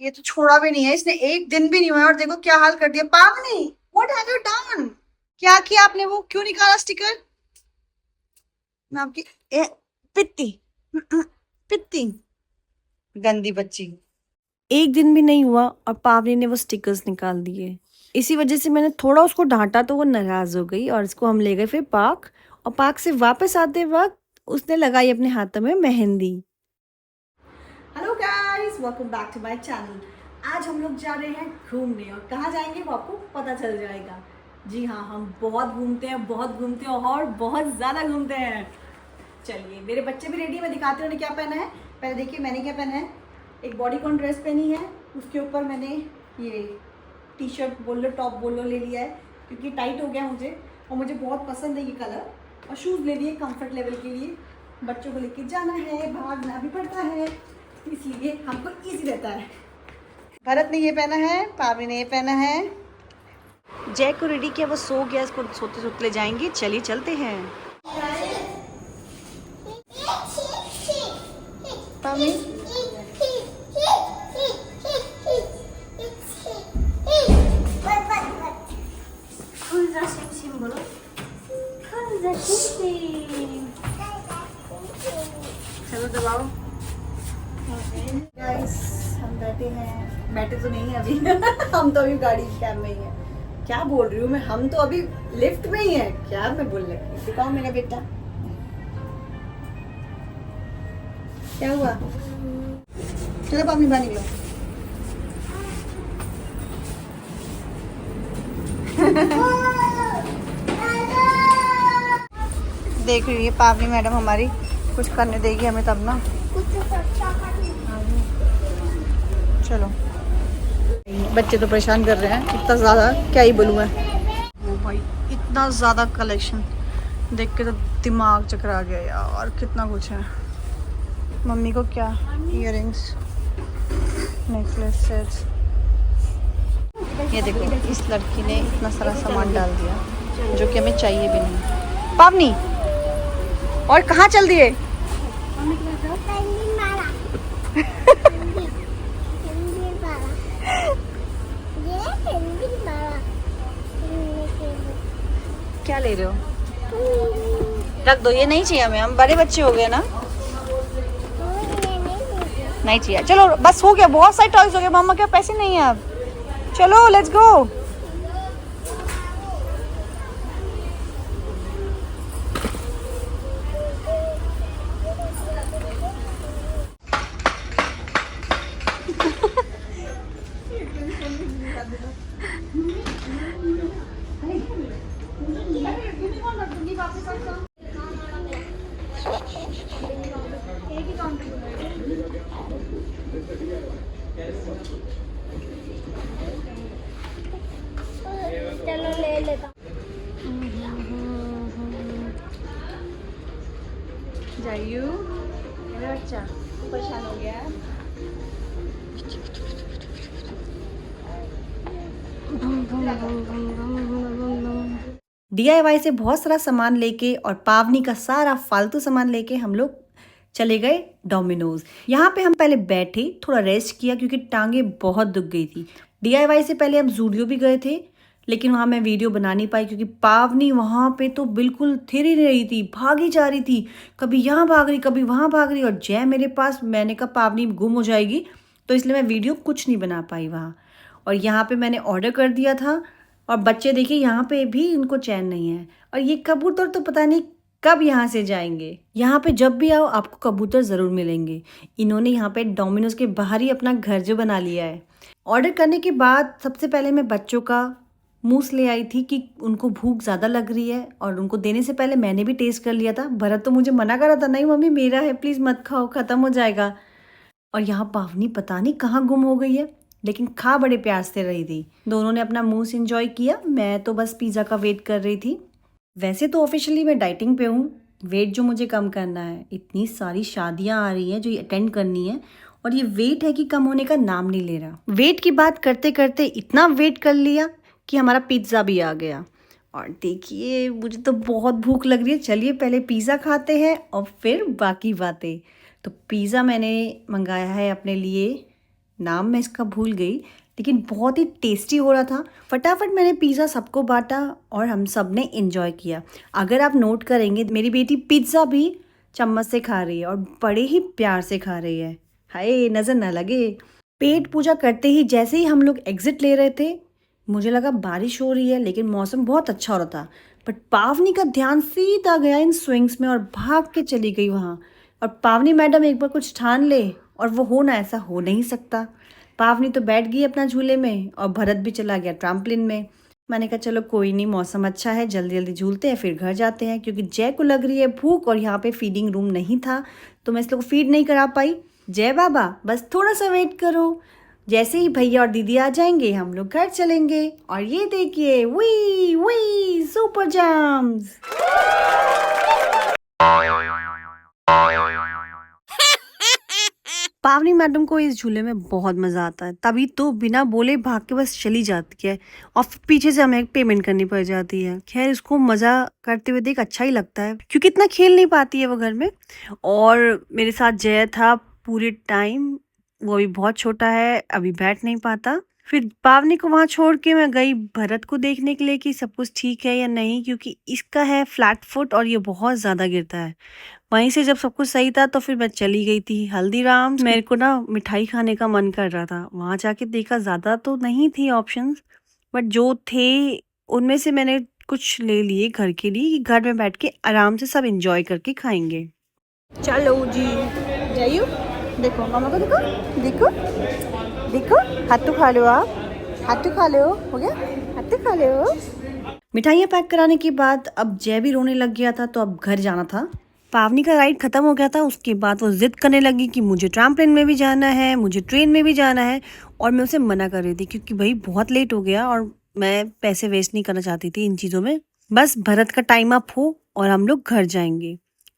ये तो छोड़ा भी नहीं है इसने, एक दिन भी नहीं हुआ और देखो क्या हाल कर दिया। पावनी, व्हाट हैव यू डन? क्या किया आपने? वो क्यों निकाला स्टिकर? मैं आपकी पित्ती पित्ती गंदी बच्ची। एक दिन भी नहीं हुआ और पावनी ने वो स्टिकर्स निकाल दिए। इसी वजह से मैंने थोड़ा उसको डांटा तो वो नाराज हो गई और इसको हम ले गए फिर पार्क। और पार्क से वापस आते वक्त उसने लगाई अपने हाथों में mehndi. Hello guys, welcome back to my channel. आज हम लोग जा रहे हैं घूमने और कहाँ जाएंगे वो आपको पता चल जाएगा। जी हाँ, हम बहुत घूमते हैं, बहुत घूमते हैं और बहुत ज़्यादा घूमते हैं। चलिए, मेरे बच्चे भी रेडी है, मैं दिखाती हूँ उन्हें क्या पहना है। पहले देखिए मैंने क्या पहना है। एक बॉडीकॉन ड्रेस पहनी है, उसके ऊपर मैंने ये टी शर्ट बोल लो, टॉप बोल लो, ले लिया है क्योंकि टाइट हो गया मुझे और मुझे बहुत पसंद है ये कलर। और शूज़ ले लिए कंफर्ट लेवल के लिए, बच्चों को लेके जाना है, भागना भी पड़ता है, इसलिए हमको इजी रहता है। भरत ने ये पहना है, पावी ने ये पहना है। जय को रेडी किया, वो सो गया, इसको सोते सोते ले जाएंगे। चलिए चलते हैं। पावी चलो दबाओ। गाइस, हम बैठे हैं, बैठे तो नहीं है अभी हम तो अभी गाड़ी कैब में ही है। क्या बोल रही हूँ मैं, हम तो अभी लिफ्ट में ही है। क्या मैं बोल रही हूँ, दिखाओ मेरा बेटा क्या हुआ। चलो पापी बाहर निकलो देख रही है पावनी मैडम हमारी, कुछ करने देगी हमें तब ना। चलो, बच्चे तो परेशान कर रहे हैं इतना ज़्यादा, क्या ही बोलूँ मैं। ओ भाई, इतना ज़्यादा कलेक्शन देख के तो दिमाग चकरा गया यार, कितना कुछ है। मम्मी को क्या इयररिंग्स, नेकलेस सेट्स। ये देखो, इस लड़की ने इतना सारा सामान डाल दिया जो कि हमें चाहिए भी नहीं। पावनी, और कहाँ चल दिए? क्या ले रहे हो? रख दो, ये नहीं चाहिए हमें, हम बड़े बच्चे हो गए ना। नहीं चाहिए, चलो बस हो गया, बहुत सारे टॉयज हो गए। मम्मा के पैसे नहीं है अब, चलो लेट्स गो। चलो ले लेता जाइयो मेरा बच्चा परेशान हो गया है। DIY से बहुत सारा सामान लेके और पावनी का सारा फालतू सामान लेके हम लोग चले गए डोमिनोज। यहाँ पे हम पहले बैठे, थोड़ा रेस्ट किया क्योंकि टांगे बहुत दुख गई थी। DIY से पहले हम जूडियो भी गए थे, लेकिन वहाँ मैं वीडियो बना नहीं पाई क्योंकि पावनी वहाँ पे तो बिल्कुल थिर ही रही थी, भागी जा रही थी, कभी यहाँ भाग रही कभी वहाँ भाग रही। और जय मेरे पास, मैंने कहा पावनी गुम हो जाएगी, तो इसलिए मैं वीडियो कुछ नहीं बना पाई वहाँ। और यहाँ पे मैंने ऑर्डर कर दिया था और बच्चे देखिए यहाँ पे भी इनको चैन नहीं है। और ये कबूतर तो पता नहीं कब यहाँ से जाएंगे। यहाँ पे जब भी आओ आपको कबूतर ज़रूर मिलेंगे। इन्होंने यहाँ पे डोमिनोज के बाहर ही अपना घर जो बना लिया है। ऑर्डर करने के बाद सबसे पहले मैं बच्चों का मूस ले आई थी कि उनको भूख ज़्यादा लग रही है, और उनको देने से पहले मैंने भी टेस्ट कर लिया था। भरत तो मुझे मना कर रहा था, नहीं मम्मी मेरा है, प्लीज़ मत खाओ, ख़त्म हो जाएगा। और यहाँ पावनी पता नहीं कहाँ गुम हो गई है, लेकिन खा बड़े प्यार से रही थी। दोनों ने अपना मूस एंजॉय किया, मैं तो बस पिज़्ज़ा का वेट कर रही थी। वैसे तो ऑफिशियली मैं डाइटिंग पे हूँ, वेट जो मुझे कम करना है। इतनी सारी शादियाँ आ रही हैं जो अटेंड करनी है, और ये वेट है कि कम होने का नाम नहीं ले रहा। वेट की बात करते करते इतना वेट कर लिया कि हमारा पिज़्ज़ा भी आ गया। और देखिए मुझे तो बहुत भूख लग रही है, चलिए पहले पिज़्ज़ा खाते हैं और फिर बाकी बातें। तो पिज़्ज़ा मैंने मंगाया है अपने लिए नाम मैं इसका भूल गई, लेकिन बहुत ही टेस्टी हो रहा था। फटाफट मैंने पिज़्ज़ा सबको बांटा और हम सब ने एंजॉय किया। अगर आप नोट करेंगे मेरी बेटी पिज़्ज़ा भी चम्मच से खा रही है और बड़े ही प्यार से खा रही है। हाय नज़र ना लगे। पेट पूजा करते ही जैसे ही हम लोग एग्जिट ले रहे थे मुझे लगा बारिश हो रही है, लेकिन मौसम बहुत अच्छा हो रहा था। बट पावनी का ध्यान सीधा गया इन स्विंग्स में और भाग के चली गई वहाँ। और पावनी मैडम एक बार कुछ ठान ले और वो हो ना, ऐसा हो नहीं सकता। पावनी तो बैठ गई अपना झूले में और भरत भी चला गया ट्रैम्पलिन में। मैंने कहा चलो कोई नहीं, मौसम अच्छा है, जल्दी जल्दी झूलते हैं फिर घर जाते हैं, क्योंकि जय को लग रही है भूख और यहाँ पे फीडिंग रूम नहीं था तो मैं इस लोग को फीड नहीं करा पाई। जय बाबा बस थोड़ा सा वेट करो, जैसे ही भैया और दीदी आ जाएंगे हम लोग घर चलेंगे। और ये देखिए वी वी सुपर जम्प्स। पावनी मैडम को इस झूले में बहुत मजा आता है, तभी तो बिना बोले भाग के बस चली जाती है और पीछे से हमें पेमेंट करनी पड़ जाती है। खैर इसको मजा करते हुए देख अच्छा ही लगता है, क्योंकि इतना खेल नहीं पाती है वो घर में। और मेरे साथ जय था पूरे टाइम, वो अभी बहुत छोटा है, अभी बैठ नहीं पाता। फिर पावनी को वहाँ छोड़ के मैं गई भरत को देखने के लिए कि सब कुछ ठीक है या नहीं, क्योंकि इसका है फ्लैट फुट और ये बहुत ज़्यादा गिरता है। वहीं से जब सब कुछ सही था तो फिर मैं चली गई थी हल्दीराम। मेरे को ना मिठाई खाने का मन कर रहा था, वहाँ जाके देखा ज़्यादा तो नहीं थी ऑप्शंस, बट जो थे उनमें से मैंने कुछ ले लिए घर के लिए, कि घर में बैठ के आराम से सब इंजॉय करके खाएंगे। चलो जी जाइयो, देखो मामा को देखो देखो देखो, हाथू खा लो, आप हाथू खा लो, हो गया हाथू खा लो। मिठाइयाँ पैक कराने के बाद अब जय भी रोने लग गया था तो अब घर जाना था। पावनी का राइड खत्म हो गया था, उसके बाद वो जिद करने लगी कि मुझे ट्रैम्पलिन में भी जाना है, मुझे ट्रेन में भी जाना है। और मैं उसे मना कर रही थी क्योंकि भाई बहुत लेट हो गया और मैं पैसे वेस्ट नहीं करना चाहती थी इन चीज़ों में। बस भरत का टाइम अप हो और हम लोग घर जाएंगे।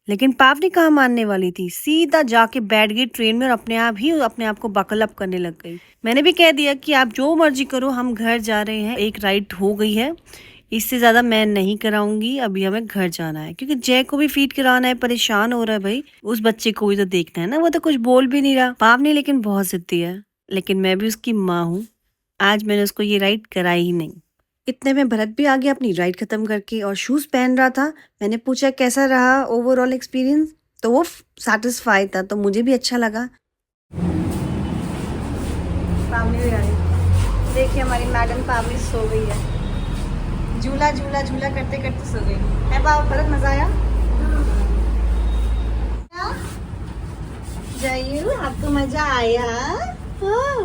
लेकिन पावनी कहाँ मानने वाली थी, सीधा जाके बैठ गई ट्रेन में और अपने आप को बकल अप करने लग गई। मैंने भी कह दिया कि आप जो मर्जी करो, हम घर जा रहे हैं, एक राइड हो गई है, इससे ज़्यादा मैं नहीं कराऊंगी, अभी हमें घर जाना है। क्योंकि जय को भी फीड कराना है, परेशान हो रहा है भाई, उस बच्चे को भी तो देखना है ना, वो तो कुछ बोल भी नहीं रहा। पावनी लेकिन बहुत जिद्दी है, लेकिन मैं भी उसकी माँ हूँ, आज मैंने उसको ये राइड कराई ही नहीं। इतने में भरत भी आ गया अपनी राइड खत्म करके और शूज़ पहन रहा था। मैंने पूछा कैसा रहा ओवरऑल एक्सपीरियंस, तो वो सेटिस्फाई था, तो मुझे भी अच्छा लगा। पावनी भी आई, देखिए हमारी मैडम पावनी सो गई है, झूला झूला झूला करते करते सो गई है। बाबा भरत मजा आया? जाइए आपको मजा आया? हाँ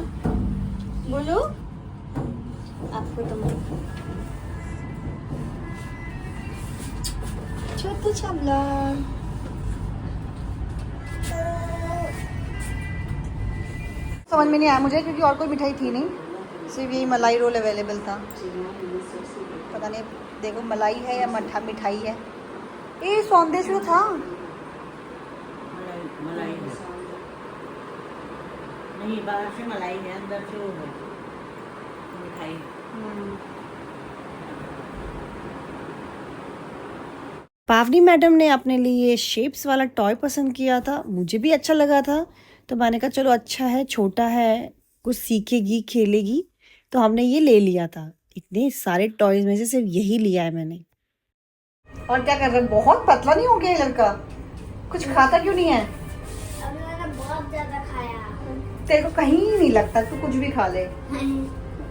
बोलो, आपको तो छोटू छबला। समझ में नहीं आया मुझे, क्योंकि और कोई मिठाई थी नहीं, सिर्फ यही मलाई रोल अवेलेबल था। पता नहीं देखो मलाई है या मठा मिठाई है। ये सौंदेश में था, मलाई है नहीं, बाहर से मलाई है, अंदर से वो है मिठाई। पावनी मैडम ने अपने लिए शेप्स वाला टॉय पसंद किया था, मुझे भी अच्छा लगा था, तो मैंने कहा चलो अच्छा है, छोटा है, कुछ सीखेगी खेलेगी, तो हमने ये ले लिया था। इतने सारे टॉयज में से सिर्फ यही लिया है मैंने। और क्या कर रहे, बहुत पतला नहीं हो गया ये लड़का, कुछ खाता क्यों नहीं है? अब मैंने बहुत ज्यादा खाया। तेरे को कहीं नहीं लगता, तू कुछ भी खा ले,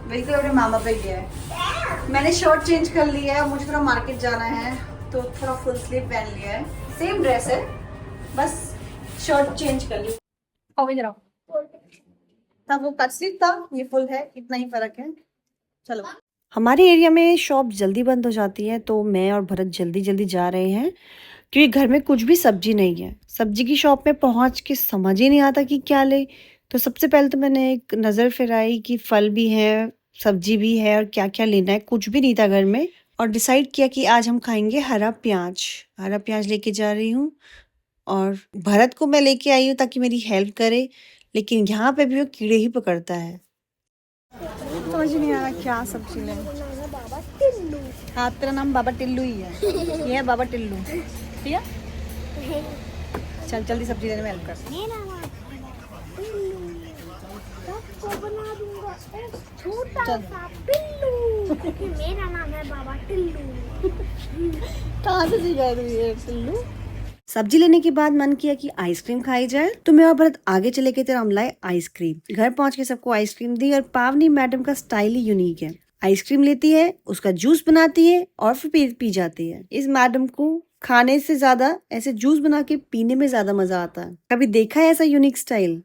बिल्कुल अपने मामा पे गया है। मैंने शर्ट चेंज कर लिया है, मुझे थोड़ा मार्केट जाना है तो थोड़ा फुल स्लीव पहन लिया है, सेम ड्रेस है, बस शर्ट चेंज कर ली। और इधर आओ, तब वो कट स्लीव था, ये फुल है, इतना ही फर्क है। चलो, हमारे एरिया में शॉप जल्दी बंद हो जाती है तो मैं और भरत जल्दी जल्दी जा रहे हैं, क्योंकि घर में कुछ भी सब्जी नहीं है। सब्जी की शॉप में पहुंच के समझ ही नहीं आता कि क्या ले। तो सबसे पहले तो मैंने एक नज़र फिराई कि फल भी है, सब्जी भी है और क्या क्या लेना है, कुछ भी नहीं था घर में। और डिसाइड किया कि आज हम खाएंगे हरा प्याज लेके जा रही हूँ। और भरत को मैं लेके आई हूँ ताकि मेरी हेल्प करे, लेकिन यहाँ पे भी वो कीड़े ही पकड़ता है। समझ नहीं आ रहा क्या सब्जी लें। बाबा टिल्लू। हाँ, तेरा नाम बाबा टिल्लू ही है। ये है बाबा टिल्लू, ठीक है? चल जल्दी सब्जी लेने में हेल्प कर। मेरा नाम बाबा टिल्लू। को बना दूंगा एक छोटा सा पिल्लू, क्योंकि मेरा नाम है बाबा टिल्लू। कहाँ से सीखा तू ये टिल्लू? सब्जी लेने के बाद मन किया कि आइसक्रीम खाई जाए, तो मैं और भरत आगे चले गए थे और हम लाए आइसक्रीम। घर पहुंच के सबको आइसक्रीम दी और पावनी मैडम का स्टाइल ही यूनिक है। आइसक्रीम लेती है, उसका जूस बनाती है और फिर पी जाती है। इस मैडम को खाने से ज्यादा ऐसे जूस बना के पीने में ज्यादा मजा आता है। कभी देखा है ऐसा यूनिक स्टाइल?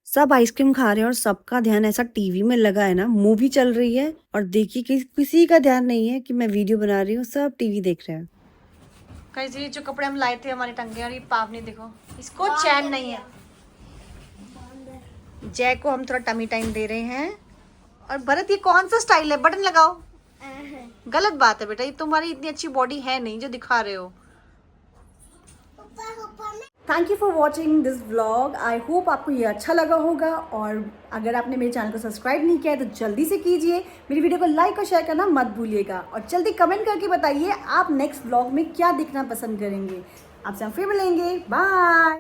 सब आइसक्रीम खा रहे हैं और सबका ध्यान ऐसा टीवी में लगा है ना, मूवी चल रही है और देखिए कि किसी का ध्यान नहीं है कि मैं वीडियो बना रही हूँ, सब टीवी देख रहे हैं। गाइस ये जो कपड़े हम लाए थे हमारे टंगे, और ये पावनी देखो, इसको चैन नहीं है। जय को हम थोड़ा टमी टाइम दे रहे हैं। और भरत ये कौन सा स्टाइल है, बटन लगाओ। गलत बात है बेटा, ये तुम्हारी इतनी अच्छी बॉडी है नहीं जो दिखा रहे हो। Thank you for watching this vlog. I hope आपको ये अच्छा लगा होगा, और अगर आपने मेरे चैनल को सब्सक्राइब नहीं किया है तो जल्दी से कीजिए। मेरी वीडियो को लाइक और शेयर करना मत भूलिएगा, और जल्दी कमेंट करके बताइए आप नेक्स्ट व्लॉग में क्या देखना पसंद करेंगे। आपसे हम फिर मिलेंगे, बाय।